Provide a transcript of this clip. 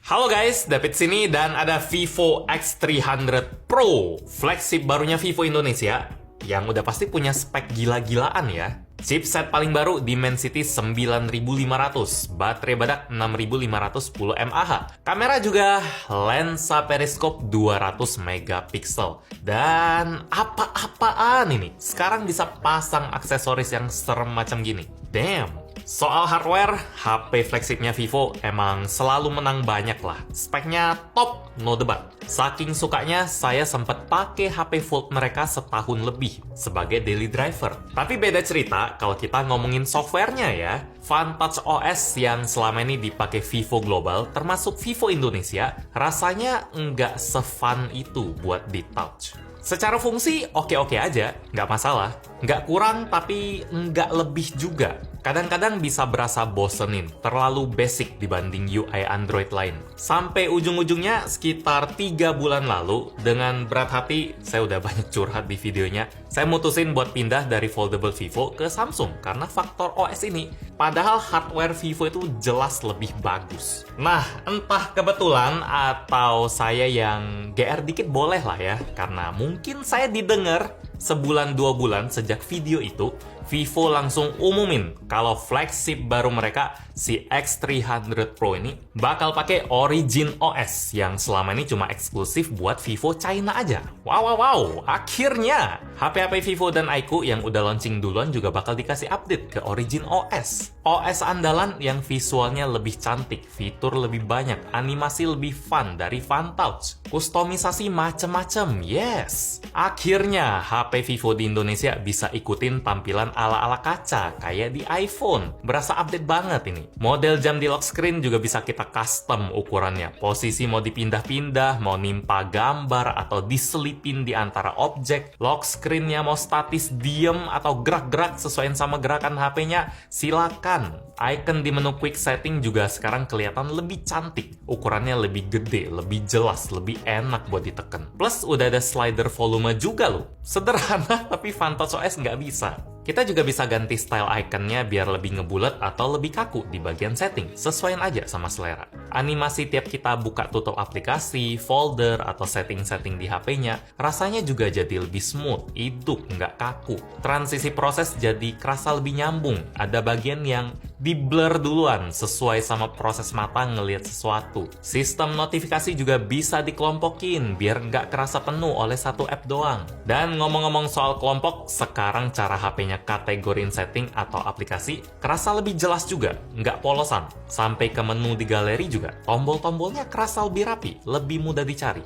Halo guys, David sini dan ada Vivo X300 Pro, flagship barunya Vivo Indonesia, yang udah pasti punya spek gila-gilaan ya. Chipset paling baru Dimensity 9500, baterai badak 6510 mAh, kamera juga lensa periskop 200 megapiksel. Dan apa-apaan ini? Sekarang bisa pasang aksesoris yang serem macam gini. Damn! Soal hardware, HP flagshipnya Vivo emang selalu menang banyak lah. Speknya top, no debat. Saking sukanya, saya sempat pakai HP Fold mereka setahun lebih sebagai daily driver. Tapi beda cerita kalau kita ngomongin softwarenya ya. FunTouch OS yang selama ini dipakai Vivo Global, termasuk Vivo Indonesia, rasanya nggak se-fun itu buat di-touch. Secara fungsi oke-oke aja, nggak masalah. Nggak kurang tapi nggak lebih juga. Kadang-kadang bisa berasa bosenin, terlalu basic dibanding UI Android lain. Sampai ujung-ujungnya sekitar 3 bulan lalu, dengan berat hati, saya udah banyak curhat di videonya, saya mutusin buat pindah dari foldable Vivo ke Samsung karena faktor OS ini. Padahal hardware Vivo itu jelas lebih bagus. Nah, entah kebetulan atau saya yang GR dikit boleh lah ya, karena mungkin saya didengar sebulan 2 bulan sejak video itu, Vivo langsung umumin kalau flagship baru mereka, si X300 Pro ini, bakal pakai Origin OS yang selama ini cuma eksklusif buat Vivo China aja. Wow, akhirnya HP-HP Vivo dan iQOO yang udah launching duluan juga bakal dikasih update ke Origin OS. OS andalan yang visualnya lebih cantik, fitur lebih banyak, animasi lebih fun dari FunTouch, kustomisasi macem-macem, yes! Akhirnya HP Vivo di Indonesia bisa ikutin tampilan ala-ala kaca kayak di iPhone. Berasa update banget ini. Model jam di lock screen juga bisa kita custom ukurannya. Posisi mau dipindah-pindah, mau nimpa gambar atau diselipin di antara objek. Lock screen-nya mau statis diem atau gerak-gerak sesuaiin sama gerakan HP-nya, silakan. Icon di menu quick setting juga sekarang kelihatan lebih cantik. Ukurannya lebih gede, lebih jelas, lebih enak buat diteken. Plus udah ada slider volume juga loh. Sederhana tapi FunTouch OS nggak bisa. Kita juga bisa ganti style ikonnya biar lebih ngebulet atau lebih kaku di bagian setting, sesuaiin aja sama selera. Animasi tiap kita buka tutup aplikasi, folder, atau setting-setting di HP-nya, rasanya juga jadi lebih smooth, hidup, nggak kaku. Transisi proses jadi kerasa lebih nyambung, ada bagian yang di-blur duluan sesuai sama proses mata ngelihat sesuatu. Sistem notifikasi juga bisa dikelompokin biar nggak kerasa penuh oleh satu app doang. Dan ngomong-ngomong soal kelompok, sekarang cara HP-nya kategorin setting atau aplikasi kerasa lebih jelas juga, nggak polosan. Sampai ke menu di galeri juga, tombol-tombolnya kerasa lebih rapi, lebih mudah dicari.